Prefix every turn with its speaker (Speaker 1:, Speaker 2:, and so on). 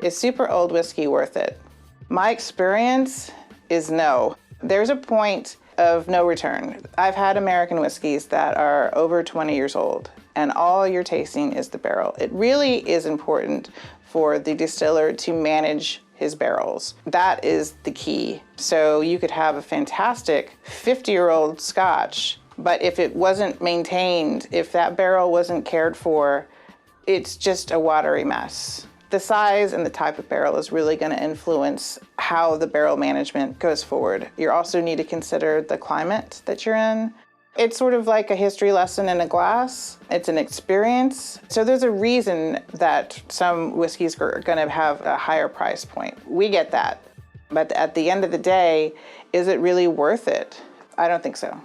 Speaker 1: Is super old whiskey worth it? My experience is no. There's a point of no return. I've had American whiskeys that are over 20 years old, and all you're tasting is the barrel. It really is important for the distiller to manage his barrels. That is the key. So you could have a fantastic 50-year-old Scotch, but if it wasn't maintained, if that barrel wasn't cared for, it's just a watery mess. The size and the type of barrel is really going to influence how the barrel management goes forward. You also need to consider the climate that you're in. It's sort of like a history lesson in a glass. It's an experience. So there's a reason that some whiskeys are going to have a higher price point. We get that. But at the end of the day, is it really worth it? I don't think so.